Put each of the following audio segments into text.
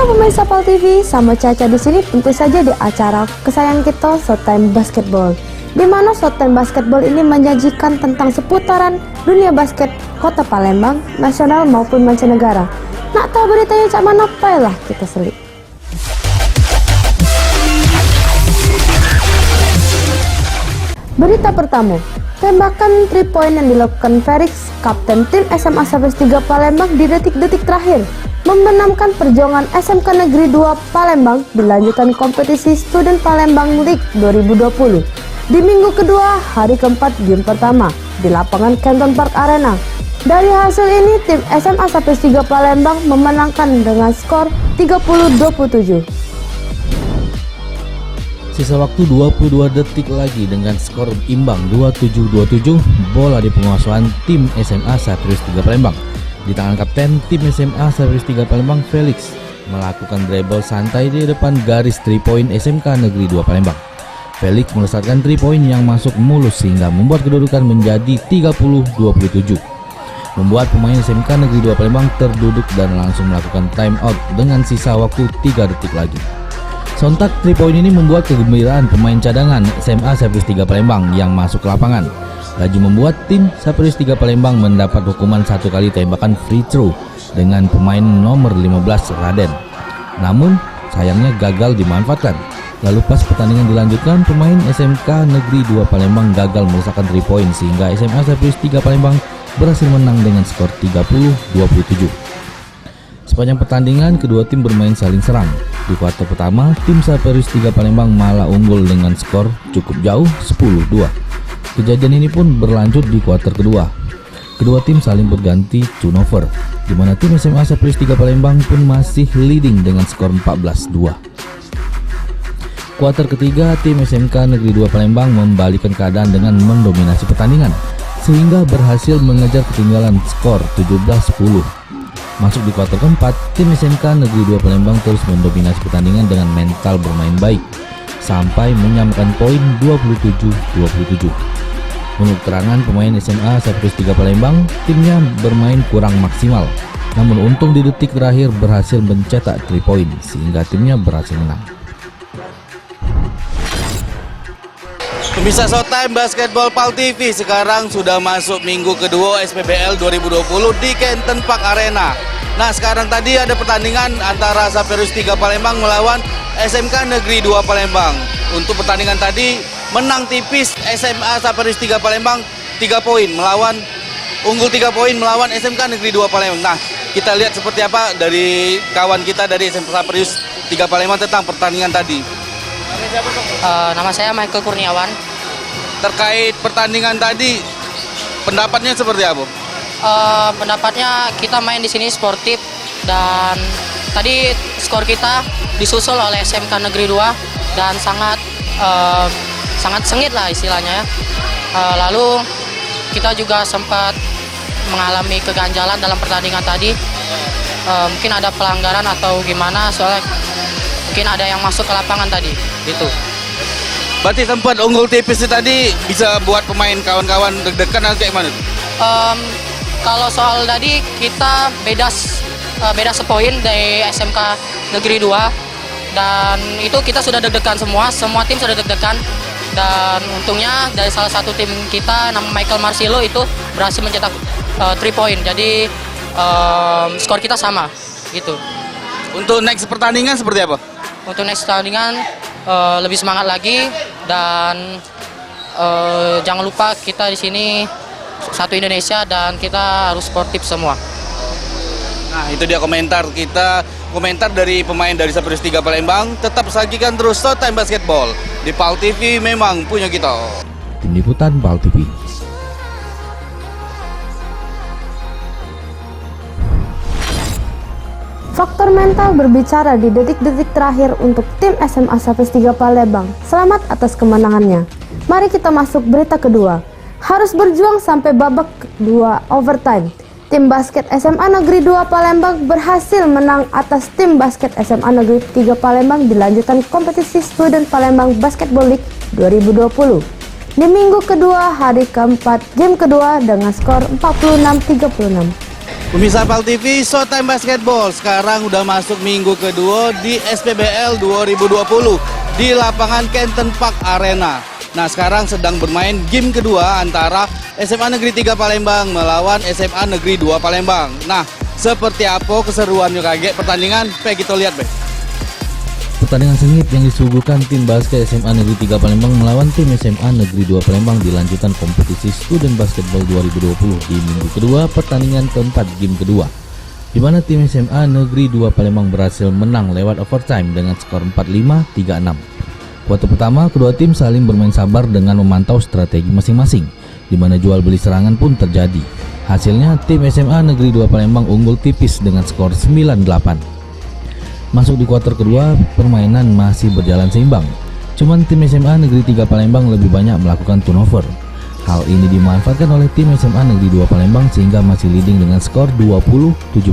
pemirsa PAL TV, sama Caca di sini tentu saja di acara kesayangan kita Showtime Basketball. Di mana Showtime Basketball ini menyajikan tentang seputaran dunia basket Kota Palembang, nasional maupun mancanegara. Nak tahu beritanya cak mana? Ayolah kita selik. Berita pertama, tembakan 3 point yang dilakukan Felix, kapten tim SMA Sapers 3 Palembang di detik-detik terakhir membenamkan perjuangan SMK Negeri 2 Palembang di lanjutan kompetisi Student Palembang League 2020 di minggu kedua hari keempat game pertama di lapangan Canton Park Arena. Dari hasil ini, tim SMA Sapers 3 Palembang memenangkan dengan skor 30-27. Sisa waktu 22 detik lagi dengan skor imbang 27-27, bola di penguasaan tim SMA Sapers 3 Palembang. Di tangan kapten tim SMA Sapers 3 Palembang, Felix, melakukan dribble santai di depan garis 3 point SMK Negeri 2 Palembang. Felix melesatkan 3 point yang masuk mulus sehingga membuat kedudukan menjadi 30-27. Membuat pemain SMK Negeri 2 Palembang terduduk dan langsung melakukan time out dengan sisa waktu 3 detik lagi. Sontak 3 point ini membuat kegembiraan pemain cadangan SMA Sapers 3 Palembang yang masuk ke lapangan. Laju membuat tim Sapers 3 Palembang mendapat hukuman 1 kali tembakan free throw dengan pemain nomor 15 Raden. Namun sayangnya gagal dimanfaatkan. Lalu pas pertandingan dilanjutkan, pemain SMK Negeri 2 Palembang gagal melesatkan 3 point sehingga SMA Sapers 3 Palembang berhasil menang dengan skor 30-27. Sepanjang pertandingan, kedua tim bermain saling serang. Di kuarter pertama, tim Sapers 3 Palembang malah unggul dengan skor cukup jauh 10-2. Kejadian ini pun berlanjut di kuarter kedua. Kedua tim saling berganti turnover, di mana tim SMA Sapers 3 Palembang pun masih leading dengan skor 14-2. Kuarter ketiga, tim SMK Negeri 2 Palembang membalikkan keadaan dengan mendominasi pertandingan, sehingga berhasil mengejar ketinggalan skor 17-10. Masuk di kuarter keempat, tim SMK Negeri 2 Palembang terus mendominasi pertandingan dengan mental bermain baik sampai menyamakan poin 27-27. Menurut keterangan pemain SMA Sapers 3 Palembang, timnya bermain kurang maksimal. Namun untung di detik terakhir berhasil mencetak 3 point sehingga timnya berhasil menang. Pemirsa Showtime Basketball PAL TV, sekarang sudah masuk minggu kedua SPBL 2020 di Canton Park Arena. Nah, sekarang tadi ada pertandingan antara Sapers 3 Palembang melawan SMK Negeri 2 Palembang. Untuk pertandingan tadi menang tipis SMA Sapers 3 Palembang 3 poin melawan unggul 3 poin melawan SMK Negeri 2 Palembang. Nah, kita lihat seperti apa dari kawan kita dari SMK Sapers 3 Palembang tentang pertandingan tadi. Nama saya Michael Kurniawan. Terkait pertandingan tadi, pendapatnya seperti apa? Pendapatnya kita main di sini sportif dan tadi skor kita disusul oleh SMK Negeri 2 dan sangat sengit lah istilahnya. Lalu kita juga sempat mengalami keganjalan dalam pertandingan tadi. Mungkin ada pelanggaran atau gimana, soalnya mungkin ada yang masuk ke lapangan tadi gitu. Berarti sempat unggul tipis tadi bisa buat pemain kawan-kawan deg-degan atau kayak mana? Kalau soal tadi kita beda sepoin dari SMK Negeri 2 dan itu kita sudah deg-degan semua tim sudah deg-degan, dan untungnya dari salah satu tim kita nama Michael Marcelo itu berhasil mencetak 3 point, jadi skor kita sama gitu. Untuk next pertandingan seperti apa? Untuk next pertandingan lebih semangat lagi dan jangan lupa kita di sini satu Indonesia dan kita harus sportif semua. Nah, itu dia komentar dari pemain dari Sapers 3 Palembang. Tetap sajikan terus Showtime Basketball di PAL TV, memang punya kita. Tim Liputan PAL TV. Faktor mental berbicara di detik-detik terakhir untuk tim SMA Sapers 3 Palembang. Selamat atas kemenangannya. Mari kita masuk berita kedua. Harus berjuang sampai babak kedua overtime. Tim basket SMA Negeri 2 Palembang berhasil menang atas tim basket SMA Negeri 3 Palembang di lanjutan kompetisi Student Palembang Basketball League 2020. Di minggu kedua hari keempat game kedua dengan skor 46-36. Pemirsa PAL TV, Showtime Basketball sekarang udah masuk minggu kedua di SPBL 2020 di lapangan Canton Park Arena. Nah, sekarang sedang bermain game kedua antara SMA Negeri 3 Palembang melawan SMA Negeri 2 Palembang. Nah, seperti apa keseruannya kaget pertandingan? Kita lihat, Be. Pertandingan sengit yang disuguhkan tim basket SMA Negeri 3 Palembang melawan tim SMA Negeri 2 Palembang di lanjutan kompetisi Student Basketball 2020 di minggu kedua pertandingan keempat game kedua, di mana tim SMA Negeri 2 Palembang berhasil menang lewat overtime dengan skor 45-36. Kuarter pertama, kedua tim saling bermain sabar dengan memantau strategi masing-masing, di mana jual beli serangan pun terjadi. Hasilnya, tim SMA Negeri 2 Palembang unggul tipis dengan skor 9-8. Masuk di kuarter kedua, permainan masih berjalan seimbang. Cuman tim SMA Negeri 3 Palembang lebih banyak melakukan turnover. Hal ini dimanfaatkan oleh tim SMA Negeri 2 Palembang sehingga masih leading dengan skor 20-17.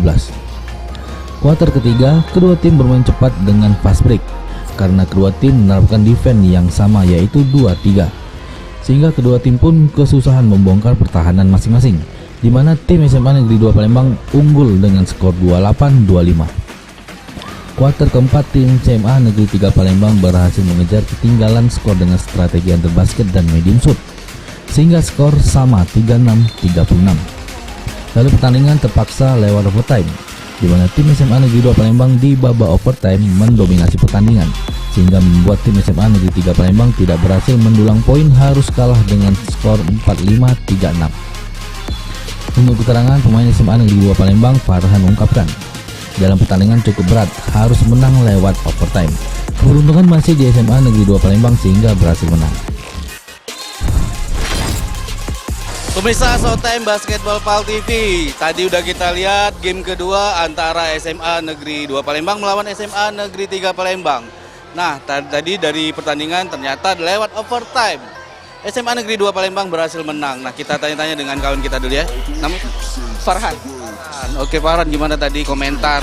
Kuarter ketiga, kedua tim bermain cepat dengan fast break karena kedua tim menerapkan defense yang sama yaitu 2-3. Sehingga kedua tim pun kesusahan membongkar pertahanan masing-masing, di mana tim SMA Negeri 2 Palembang unggul dengan skor 28-25. Kuarter keempat, tim SMA Negeri 3 Palembang berhasil mengejar ketinggalan skor dengan strategi antar basket dan medium shoot, sehingga skor sama 36-36. Lalu pertandingan terpaksa lewat overtime, di mana tim SMA Negeri 2 Palembang di babak overtime mendominasi pertandingan, sehingga membuat tim SMA Negeri 3 Palembang tidak berhasil mendulang poin, harus kalah dengan skor 45-36. Untuk keterangan pemain SMA Negeri 2 Palembang, Farhan mengungkapkan, dalam pertandingan cukup berat, harus menang lewat overtime. Keberuntungan masih di SMA Negeri 2 Palembang sehingga berhasil menang. Pemirsa Showtime Basketball PAL TV, tadi udah kita lihat game kedua antara SMA Negeri 2 Palembang melawan SMA Negeri 3 Palembang. Nah, tadi dari pertandingan ternyata lewat overtime SMA Negeri 2 Palembang berhasil menang. Nah, kita tanya-tanya dengan kawan kita dulu ya. Namanya Farhan. Oke Farhan, gimana tadi komentar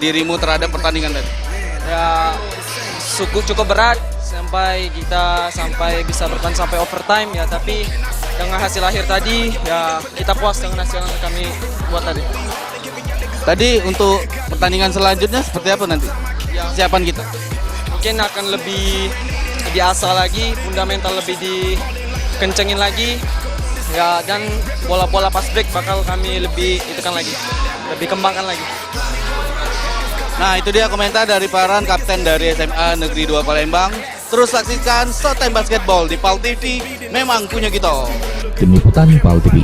dirimu terhadap pertandingan tadi? Ya cukup berat sampai bisa bertahan sampai overtime ya, tapi dengan hasil akhir tadi ya kita puas dengan hasil yang kami buat tadi. Tadi untuk pertandingan selanjutnya seperti apa nanti? Siapan kita? Mungkin akan lebih diasah lagi, fundamental lebih dikencengin lagi. Ya, dan bola-bola pas break bakal kami lebih lebih kembangkan lagi. Nah, itu dia komentar dari Farhan, kapten dari SMA Negeri 2 Palembang. Terus saksikan Showtime Basketball di PAL TV, memang punya kita. Tim Liputan PAL TV.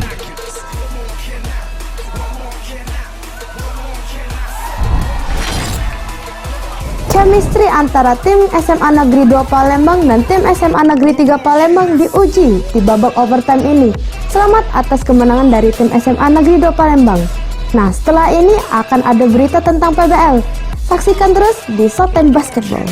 Chemistry antara tim SMA Negeri 2 Palembang dan tim SMA Negeri 3 Palembang diuji di babak overtime ini. Selamat atas kemenangan dari tim SMA Negeri 2 Palembang. Nah, setelah ini akan ada berita tentang PBL. Saksikan terus di Showtime Basketball.